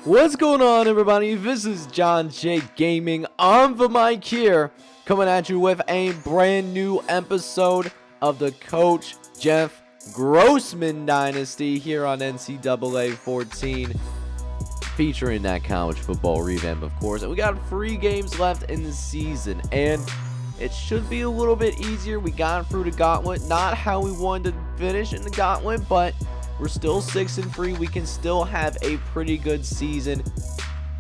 What's going on, everybody? This is John J Gaming on the mic here, coming at you with a brand new episode of the Coach Jeff Grossman Dynasty here on NCAA 14, featuring that college football revamp, of course. And we got 3 games left in the season, and it should be a little bit easier. We got through the gauntlet, not how we wanted to finish in the gauntlet, but we're still 6-3. We can still have a pretty good season.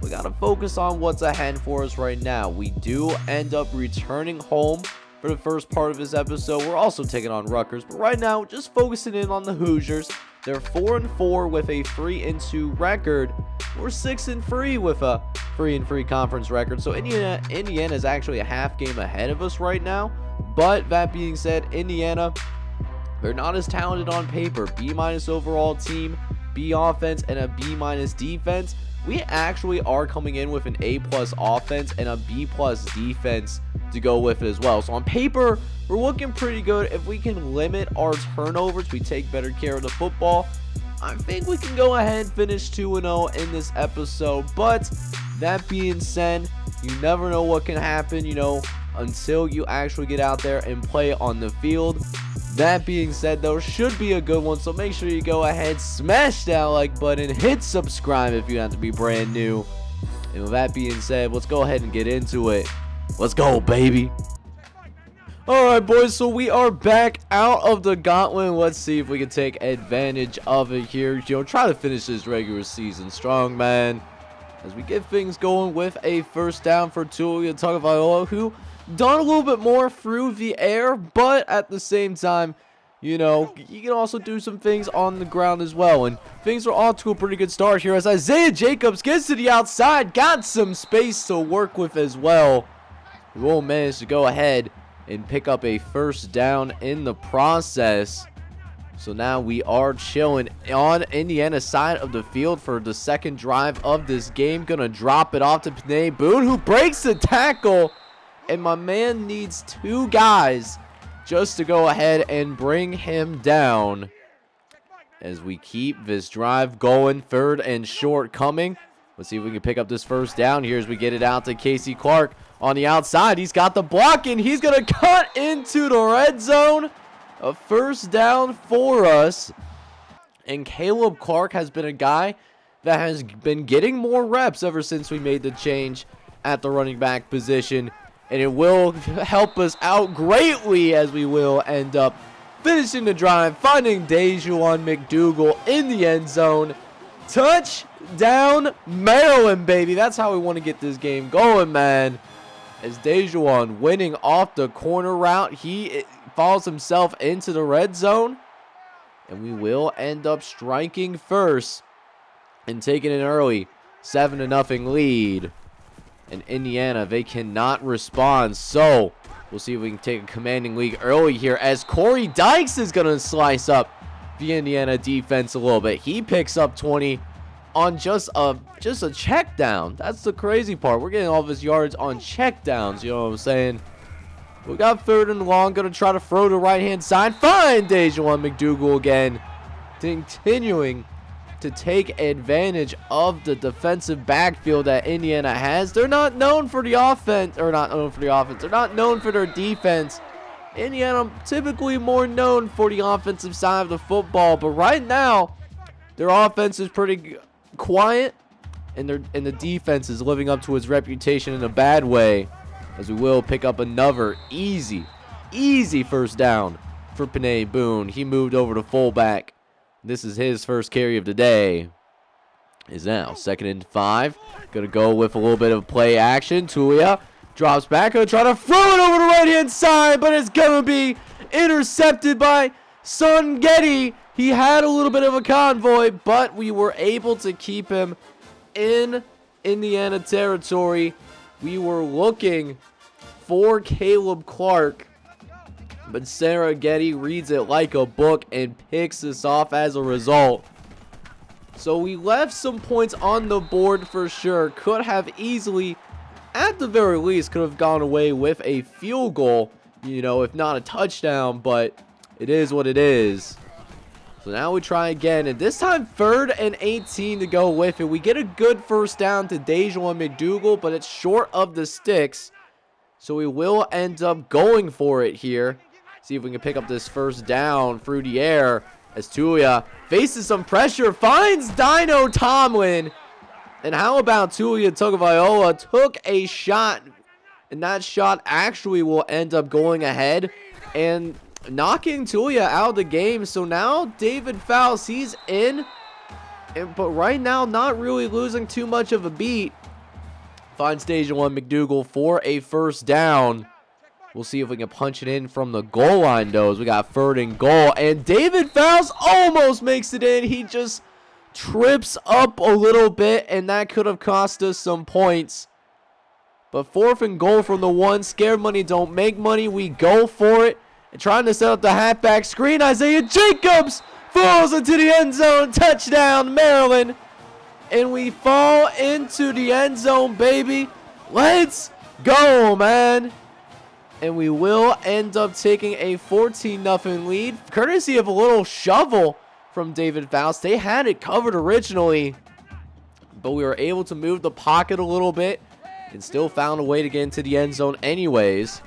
We got to focus on what's ahead for us right now. We do end up returning home for the first part of this episode. We're also taking on Rutgers, but right now, just focusing in on the Hoosiers. They're 4-4 with a 3-2 record. We're 6-3 with a 3-3 conference record. So Indiana is actually a half game ahead of us right now. But that being said, Indiana, they're not as talented on paper. B- overall team, B offense, and a B- defense. We actually are coming in with an A+ offense and a B+ defense to go with it as well. So on paper, we're looking pretty good. If we can limit our turnovers, we take better care of the football, I think we can go ahead and finish 2-0 in this episode. But that being said, you never know what can happen, until you actually get out there and play on the field. That being said, though, should be a good one, so make sure you go ahead, smash that like button, hit subscribe if you have to be brand new. And with that being said, let's go ahead and get into it. Let's go, baby. Alright, boys, so we are back out of the gauntlet. Let's see if we can take advantage of it here. Try to finish this regular season strong, man. As we get things going with a first down for Tulia Tagovailoa, who done a little bit more through the air, but at the same time, you can also do some things on the ground as well. And things are off to a pretty good start here as Isaiah Jacobs gets to the outside, got some space to work with as well. We will manage to go ahead and pick up a first down in the process. So now we are chilling on Indiana's side of the field for the second drive of this game. Gonna drop it off to Panay Boone, who breaks the tackle. And my man needs 2 guys just to go ahead and bring him down. As we keep this drive going, 3rd and short coming. Let's see if we can pick up this first down here as we get it out to Casey Clark on the outside. He's got the block, and he's going to cut into the red zone. A first down for us. And Caleb Clark has been a guy that has been getting more reps ever since we made the change at the running back position. And it will help us out greatly as we will end up finishing the drive, finding Dejuan McDougal in the end zone. Touchdown, Maryland, baby. That's how we want to get this game going, man. As Dejuan winning off the corner route, he falls himself into the red zone. And we will end up striking first and taking an early 7-0 lead. And Indiana, they cannot respond. So we'll see if we can take a commanding lead early here as Corey Dykes is going to slice up the Indiana defense a little bit. He picks up 20 on just a check down. That's the crazy part. We're getting all of his yards on check downs. You know what I'm saying? We got 3rd and long. Going to try to throw to right-hand side. Find Dejuan McDougal again. Continuing to take advantage of the defensive backfield that Indiana has. They're not known for the offense, or not known for the offense. They're not known for their defense. Indiana typically more known for the offensive side of the football, but right now their offense is pretty quiet, and the defense is living up to its reputation in a bad way. As we will pick up another easy first down for Panay Boone. He moved over to fullback. This is his first carry of the day. Is now 2nd and 5. Gonna go with a little bit of play action. Tulia drops back. Gonna try to throw it over the right-hand side, but it's gonna be intercepted by Sungeti. He had a little bit of a convoy, but we were able to keep him in Indiana territory. We were looking for Caleb Clark, but Sarah Getty reads it like a book and picks us off as a result. So we left some points on the board for sure. Could have easily, at the very least, could have gone away with a field goal, if not a touchdown, but it is what it is. So now we try again, and this time 3rd and 18 to go with it. We get a good first down to Dejuan McDougal, but it's short of the sticks. So we will end up going for it here. See if we can pick up this first down through the air as Tulia faces some pressure, finds Dino Tomlin. And how about Tulia Tagovailoa took a shot, and that shot actually will end up going ahead and knocking Tulia out of the game. So now David Faust, he's in, but right now not really losing too much of a beat. Finds Dejuan McDougal for a first down. We'll see if we can punch it in from the goal line, though, as we got 3rd and goal. And David Faust almost makes it in. He just trips up a little bit, and that could have cost us some points. But 4th and goal from the 1. Scared money don't make money. We go for it. And trying to set up the halfback screen. Isaiah Jacobs falls into the end zone. Touchdown, Maryland. And we fall into the end zone, baby. Let's go, man. And we will end up taking a 14-0 lead, courtesy of a little shovel from David Faust. They had it covered originally, but we were able to move the pocket a little bit and still found a way to get into the end zone anyways.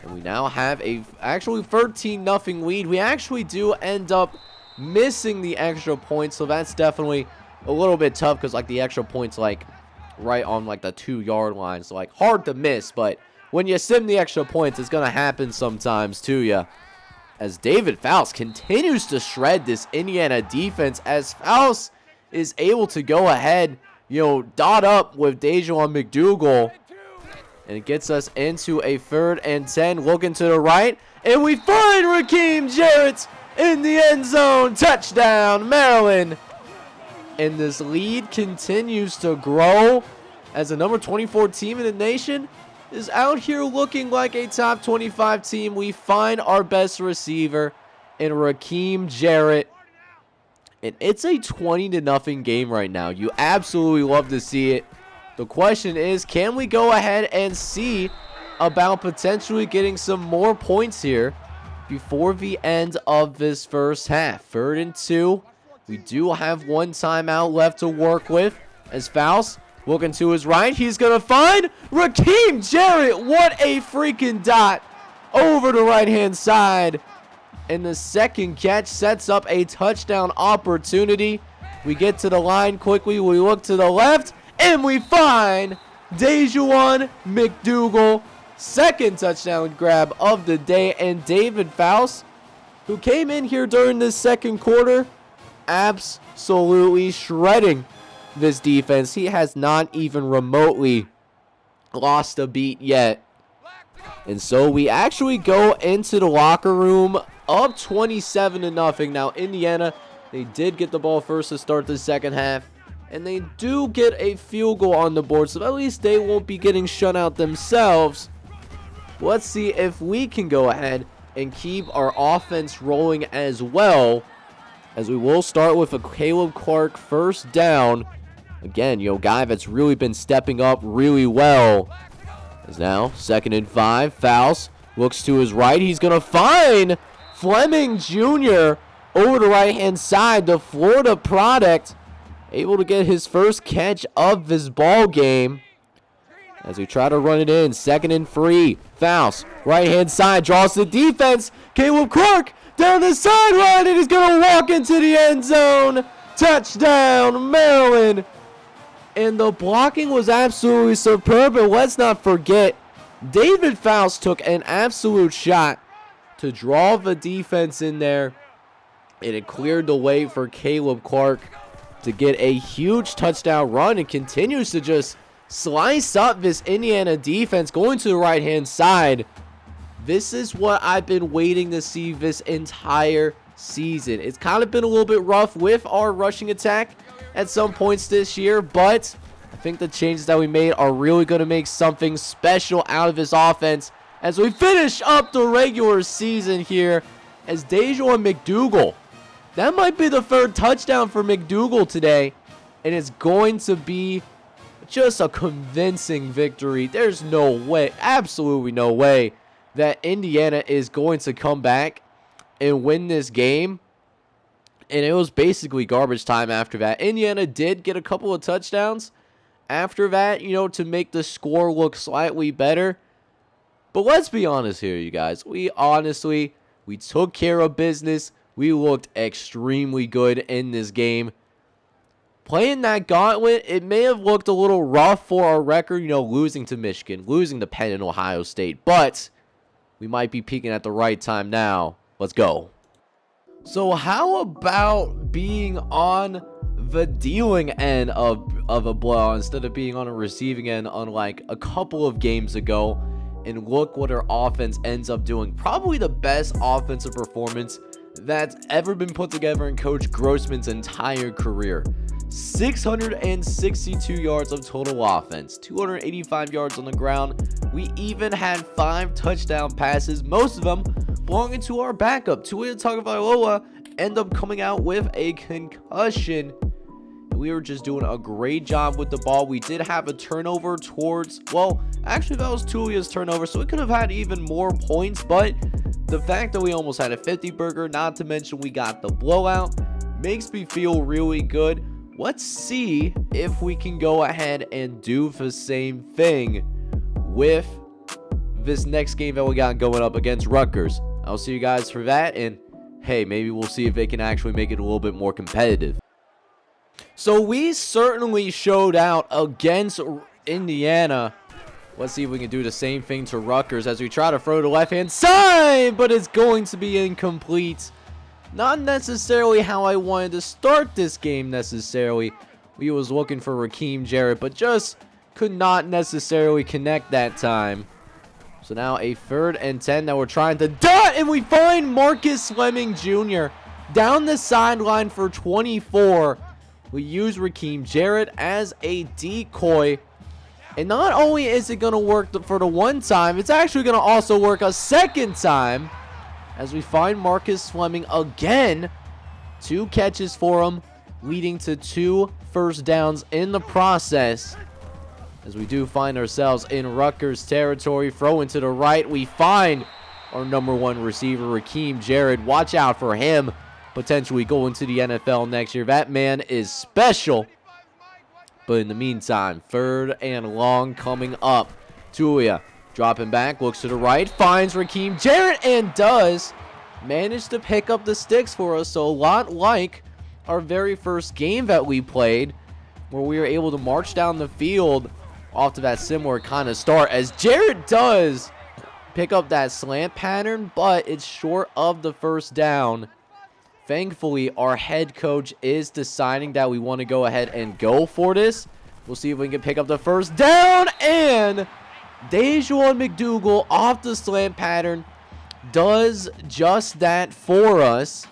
And we now have a actually 13-0 lead. We actually do end up missing the extra point, so that's definitely a little bit tough because like the extra point's like right on like the 2-yard line, so like hard to miss. But when you sim the extra points, it's gonna happen sometimes to you. As David Faust continues to shred this Indiana defense, as Faust is able to go ahead, dot up with Dejuan McDougal. And it gets us into a 3rd and 10. Looking to the right. And we find Raheem Jarrett in the end zone. Touchdown, Maryland. And this lead continues to grow as the number 24 team in the nation is out here looking like a top 25 team. We find our best receiver in Raheem Jarrett. And it's a 20-0 game right now. You absolutely love to see it. The question is, can we go ahead and see about potentially getting some more points here before the end of this first half? 3rd and 2. We do have 1 timeout left to work with as Faust looking to his right. He's going to find Raheem Jarrett. What a freaking dot over the right-hand side. And the second catch sets up a touchdown opportunity. We get to the line quickly. We look to the left. And we find Dejuan McDougal, 2nd touchdown grab of the day. And David Faust, who came in here during this 2nd quarter, absolutely shredding this defense. He has not even remotely lost a beat yet. And so we actually go into the locker room up 27-0. Now, Indiana, they did get the ball first to start the second half. And they do get a field goal on the board, so at least they won't be getting shut out themselves. Let's see if we can go ahead and keep our offense rolling as well, as we will start with a Caleb Clark first down. Again, guy that's really been stepping up really well. Is now 2nd and 5. Faust looks to his right. He's going to find Fleming Jr. over the right-hand side, the Florida product. Able to get his first catch of this ball game as we try to run it in. 2nd and 3. Faust, right-hand side, draws the defense. Caleb Clark down the sideline, and he's going to walk into the end zone. Touchdown, Maryland. And the blocking was absolutely superb. But let's not forget, David Faust took an absolute shot to draw the defense in there, and it cleared the way for Caleb Clark to get a huge touchdown run, and continues to just slice up this Indiana defense going to the right-hand side. This is what I've been waiting to see this entire season. It's kind of been a little bit rough with our rushing attack at some points this year, but I think the changes that we made are really going to make something special out of this offense as we finish up the regular season here. As Dejuan McDougal, that might be the 3rd touchdown for McDougal today, and it's going to be just a convincing victory. There's no way, absolutely no way, that Indiana is going to come back and win this game And it was basically garbage time after that. Indiana did get a couple of touchdowns after that, to make the score look slightly better. But let's be honest here, you guys. We took care of business. We looked extremely good in this game. Playing that gauntlet, it may have looked a little rough for our record, losing to Michigan, losing to Penn and Ohio State. But we might be peaking at the right time now. Let's go. So how about being on the dealing end of a blow instead of being on a receiving end unlike a couple of games ago? And look what our offense ends up doing. Probably the best offensive performance that's ever been put together in Coach Grossman's entire career. 662 yards of total offense, 285 yards on the ground. We even had 5 touchdown passes, most of them belonging to our backup. Tua Tagovailoa ended up coming out with a concussion. We were just doing a great job with the ball. We did have a turnover actually that was Tua's turnover, so we could have had even more points, but the fact that we almost had a 50-burger, not to mention we got the blowout, makes me feel really good. Let's see if we can go ahead and do the same thing with this next game that we got going up against Rutgers. I'll see you guys for that, and hey, maybe we'll see if they can actually make it a little bit more competitive. So we certainly showed out against Indiana. Let's see if we can do the same thing to Rutgers as we try to throw the left-hand side, but it's going to be incomplete. Not necessarily how I wanted to start this game necessarily. We was looking for Raheem Jarrett, but just could not necessarily connect that time. So now a 3rd and 10 that we're trying to dot, and we find Marcus Fleming Jr. down the sideline for 24. We use Raheem Jarrett as a decoy. And not only is it going to work for the one time, it's actually going to also work a second time. As we find Marcus Fleming again. 2 catches for him, leading to 2 first downs in the process. As we do find ourselves in Rutgers territory, throwing to the right, we find our number 1 receiver, Raheem Jarrett. Watch out for him potentially going to the NFL next year. That man is special. But in the meantime, 3rd and long coming up. Tua dropping back, looks to the right, finds Raheem Jarrett, and does manage to pick up the sticks for us. So a lot like our very first game that we played, where we were able to march down the field off to that similar kind of start, as Jarrett does pick up that slant pattern, but it's short of the first down. Thankfully, our head coach is deciding that we want to go ahead and go for this. We'll see if we can pick up the first down, and Dejuan McDougal off the slant pattern does just that for us.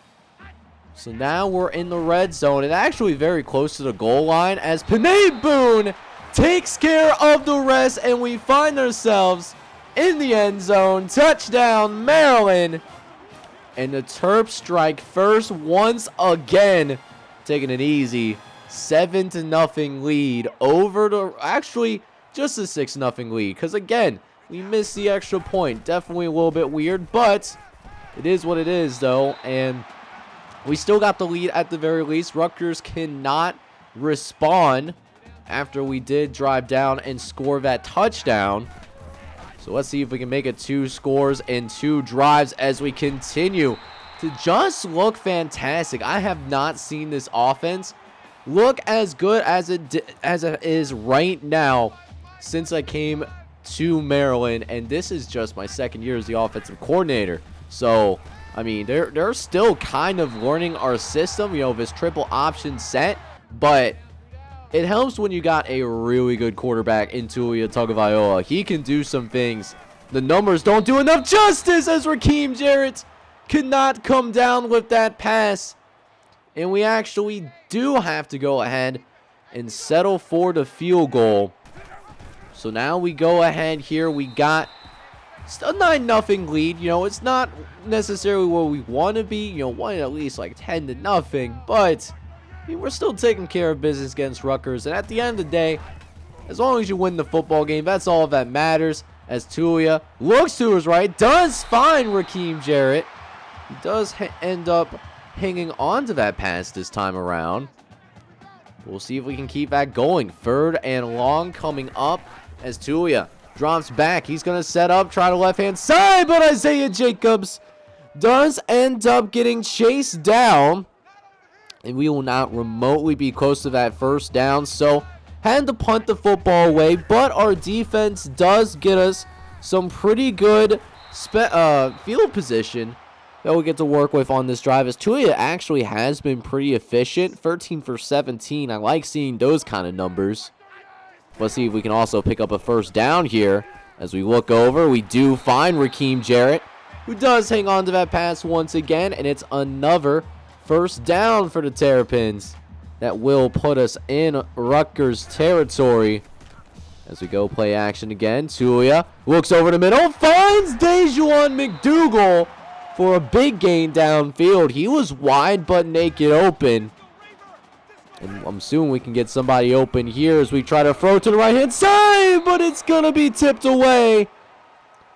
So now we're in the red zone and actually very close to the goal line as Panay Boone takes care of the rest, and we find ourselves in the end zone. Touchdown, Maryland. And the Terps strike first once again, taking it easy. 7-0 lead over the, actually just a 6-0 lead. Because again, we missed the extra point. Definitely a little bit weird, but it is what it is though. And we still got the lead at the very least. Rutgers cannot respond after we did drive down and score that touchdown. So let's see if we can make it 2 scores and 2 drives as we continue to just look fantastic. I have not seen this offense look as good as it is right now since I came to Maryland, and this is just my 2nd year as the offensive coordinator. So I mean, they're still kind of learning our system, this triple option set, but it helps when you got a really good quarterback in Tua Tagovailoa. He can do some things. The numbers don't do enough justice as Raheem Jarrett could not come down with that pass. And we actually do have to go ahead and settle for the field goal. So now we go ahead here. We got a 9-0 lead. It's not necessarily where we want to be. Wanting at least like 10-0, but we're still taking care of business against Rutgers. And at the end of the day, as long as you win the football game, that's all that matters. As Tua looks to his right, does find Raheem Jarrett. He does end up hanging on to that pass this time around. We'll see if we can keep that going. 3rd and long coming up as Tulia drops back. He's going to set up, try to left-hand side, but Isaiah Jacobs does end up getting chased down. And we will not remotely be close to that first down. So, had to punt the football away, but our defense does get us some pretty good field position that we get to work with on this drive, as Tulia actually has been pretty efficient. 13 for 17. I like seeing those kind of numbers. Let's see if we can also pick up a first down here. As we look over, we do find Raheem Jarrett, who does hang on to that pass once again, and it's another first down for the Terrapins. That will put us in Rutgers territory. As we go play action again, Tulia looks over the middle, finds Dejuan McDougal for a big gain downfield. He was wide but naked open. And I'm assuming we can get somebody open here as we try to throw to the right-hand side, but it's going to be tipped away.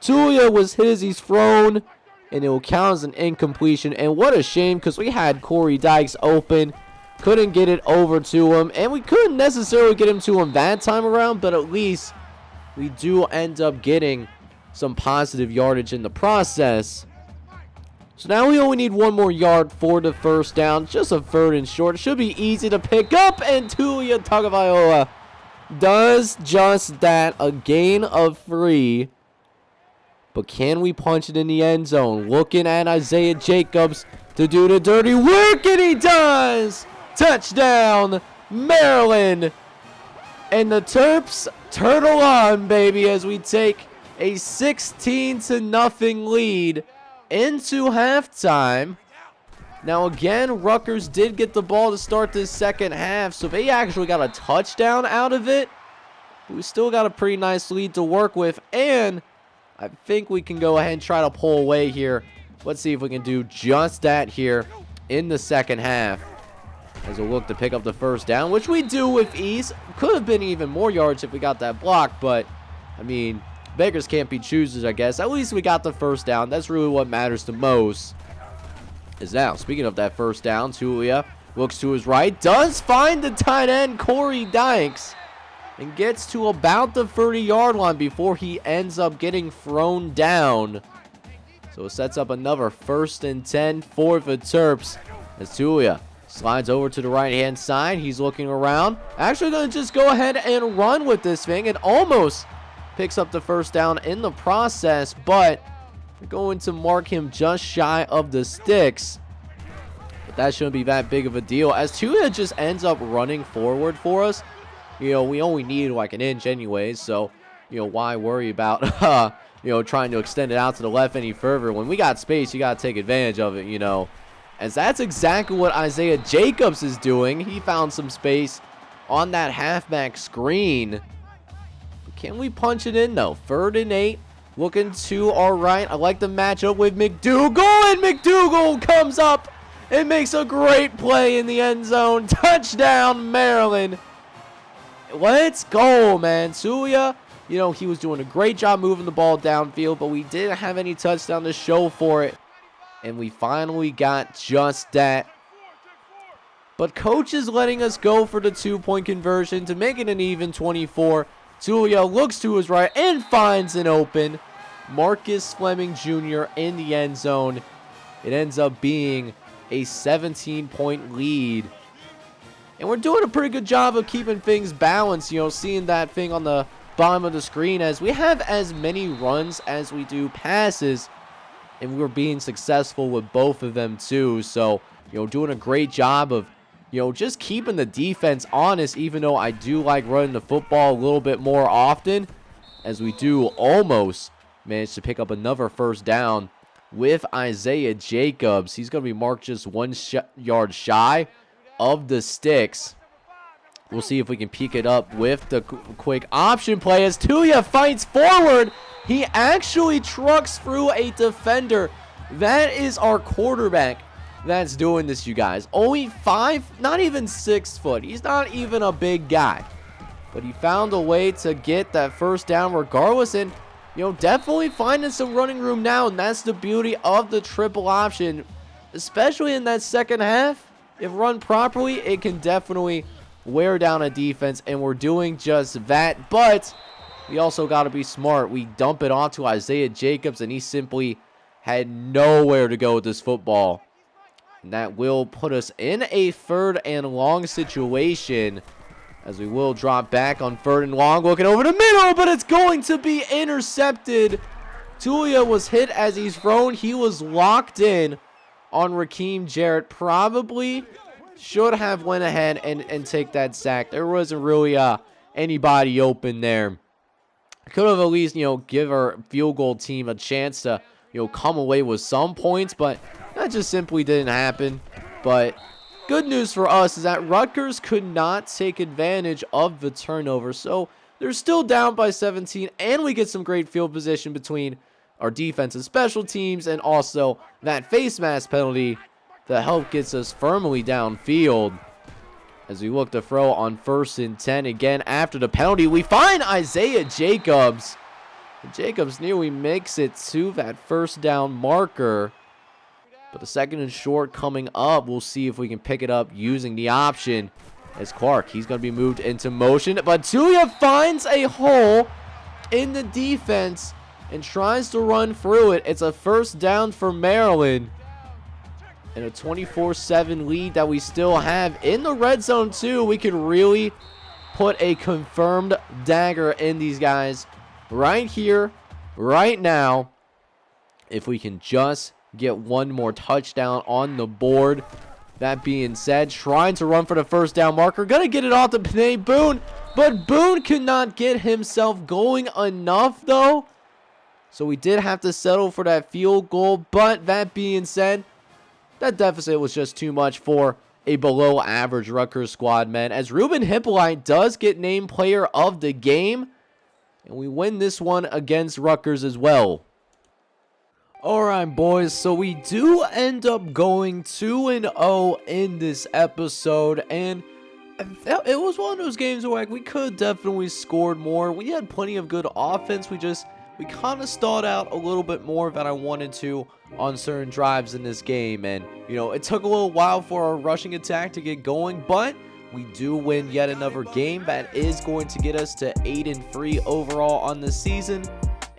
Tulia was hit as he's thrown, and it will count as an incompletion. And what a shame, because we had Corey Dykes open. Couldn't get it over to him, and we couldn't necessarily get him to him that time around, but at least we do end up getting some positive yardage in the process. So now we only need 1 more yard for the first down. Just a 3rd and short. It should be easy to pick up. And Tulia Tagovailoa does just that. A gain of 3. But can we punch it in the end zone? Looking at Isaiah Jacobs to do the dirty work. And he does. Touchdown, Maryland. And the Terps turtle on, baby, as we take a 16-0 lead into halftime. Now again, Rutgers did get the ball to start this second half, so they actually got a touchdown out of it. But we still got a pretty nice lead to work with, and I think we can go ahead and try to pull away here. Let's see if we can do just that here in the second half. As we look to pick up the first down, which we do with ease. Could have been even more yards if we got that block, but I mean, beggars can't be choosers, I guess. At least we got the first down. That's really what matters the most. Is now, speaking of that first down, Tulia looks to his right, does find the tight end, Corey Dykes, and gets to about the 30-yard line before he ends up getting thrown down. So it sets up another 1st and 10 for the Terps as Tulia slides over to the right-hand side. He's looking around. Actually going to just go ahead and run with this thing, and almost picks up the first down in the process, but we're going to mark him just shy of the sticks. But that shouldn't be that big of a deal, as Tulia just ends up running forward for us. You know, we only need like an inch anyways, so, you know, why worry about, you know, trying to extend it out to the left any further? When we got space, you got to take advantage of it, you know. As that's exactly what Isaiah Jacobs is doing. He found some space on that halfback screen. Can we punch it in, though? 3rd and 8. Looking to our right. I like the matchup with McDougal, and McDougal comes up and makes a great play in the end zone. Touchdown, Maryland. Let's go, man. Tulia, you know, he was doing a great job moving the ball downfield, but we didn't have any touchdown to show for it. And we finally got just that. But coach is letting us go for the 2-point conversion to make it an even 24. Tulia looks to his right and finds an open Marcus Fleming Jr. in the end zone. It ends up being a 17-point lead. And we're doing a pretty good job of keeping things balanced, you know, seeing that thing on the bottom of the screen, as we have as many runs as we do passes. And we're being successful with both of them too. So, you know, doing a great job of, you know, just keeping the defense honest, even though I do like running the football a little bit more often, as we do almost manage to pick up another first down with Isaiah Jacobs. He's going to be marked just 1 yard shy of the sticks. We'll see if we can peek it up with the quick option play as Tulia fights forward. He actually trucks through a defender. That is our quarterback that's doing this, you guys. Only 5, not even 6 foot. He's not even a big guy. But he found a way to get that first down regardless. And, you know, definitely finding some running room now. And that's the beauty of the triple option. especially in that second half, if run properly, it can definitely wear down a defense, and we're doing just that. But we also got to be smart. We dump it off to Isaiah Jacobs, and he simply had nowhere to go with this football. And that will put us in a 3rd and long situation, as we will drop back on 3rd and long, looking over the middle, but it's going to be intercepted. Tulia was hit as he's thrown. He was locked in on Raheem Jarrett. Probably should have went ahead and take that sack. There wasn't really anybody open there. Could have at least, give our field goal team a chance to, come away with some points, but that just simply didn't happen. But good news for us is that Rutgers could not take advantage of the turnover. So they're still down by 17, and we get some great field position between our defense and special teams, and also that face mask penalty that help gets us firmly downfield. As we look to throw on 1st and 10 again after the penalty, we find Isaiah Jacobs. Jacobs nearly makes it to that 1st down marker. But the 2nd and short coming up, we'll see if we can pick it up using the option. As Clark, he's going to be moved into motion. But Tulia finds a hole in the defense and tries to run through it. It's a 1st down for Maryland. And a 24-7 lead that we still have in the red zone too. We could really put a confirmed dagger in these guys right here, right now. If we can just get one more touchdown on the board. That being said, trying to run for the 1st down marker. Gonna get it off to Panay Boone. But Boone could not get himself going enough though. So we did have to settle for that field goal. But that being said, that deficit was just too much for a below average Rutgers squad, man. As Ruben Hippolyte does get named player of the game. And we win this one against Rutgers as well. Alright, boys, so we do end up going 2-0 in this episode, and it was one of those games where we could definitely scored more. We had plenty of good offense. We kind of stalled out a little bit more than I wanted to on certain drives in this game, and it took a little while for our rushing attack to get going, but we do win yet another game that is going to get us to 8-3 overall on the season.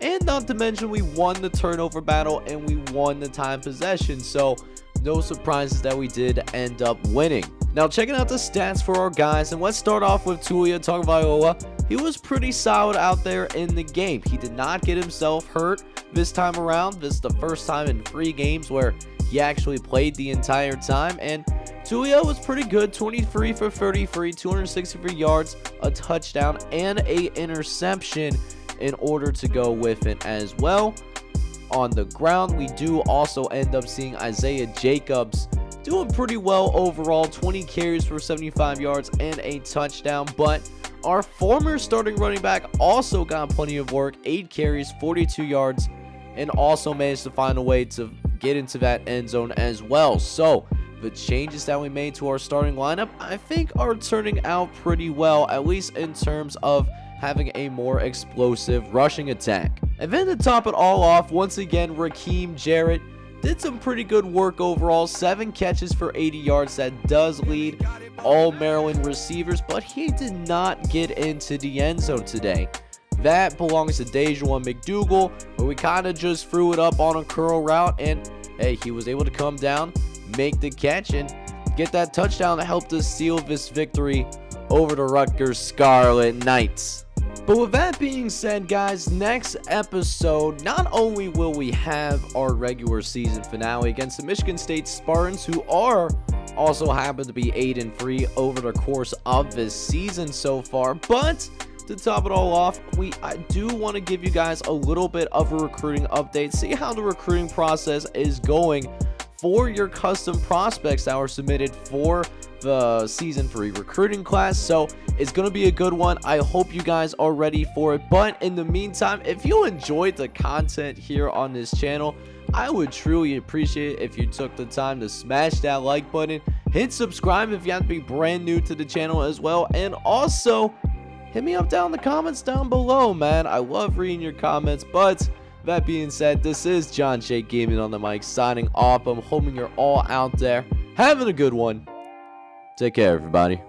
And not to mention, we won the turnover battle and we won the time possession. So no surprises that we did end up winning. Now checking out the stats for our guys, and let's start off with Tulia Tagovailoa. He was pretty solid out there in the game. He did not get himself hurt this time around. This is the first time in 3 games where he actually played the entire time. And Tulia was pretty good, 23 for 33, 263 yards, a touchdown, and a interception in order to go with it as well. On the ground, we do also end up seeing Isaiah Jacobs doing pretty well overall, 20 carries for 75 yards and a touchdown. But our former starting running back also got plenty of work, 8 carries, 42 yards, and also managed to find a way to get into that end zone as well. So the changes that we made to our starting lineup, I think, are turning out pretty well, at least in terms of having a more explosive rushing attack. And then to top it all off, once again, Raheem Jarrett did some pretty good work overall. 7 catches for 80 yards. That does lead all Maryland receivers, but he did not get into the end zone today. That belongs to Dejuan McDougal, where we kind of just threw it up on a curl route, and hey, he was able to come down, make the catch, and get that touchdown that helped us seal this victory over the Rutgers Scarlet Knights. But with that being said, guys, next episode, not only will we have our regular season finale against the Michigan State Spartans, who are also happen to be 8-3 over the course of this season so far, but to top it all off, I do want to give you guys a little bit of a recruiting update, see how the recruiting process is going for your custom prospects that were submitted for the season 3 recruiting class. So it's going to be a good one. I hope you guys are ready for it. But in the meantime, if you enjoyed the content here on this channel, I would truly appreciate it if you took the time to smash that like button, hit subscribe if you have to be brand new to the channel as well, and also hit me up down in the comments down below, man. I love reading your comments, but That being said, this is John Jake Gaming on the mic signing off. I'm hoping you're all out there having a good one. Take care, everybody.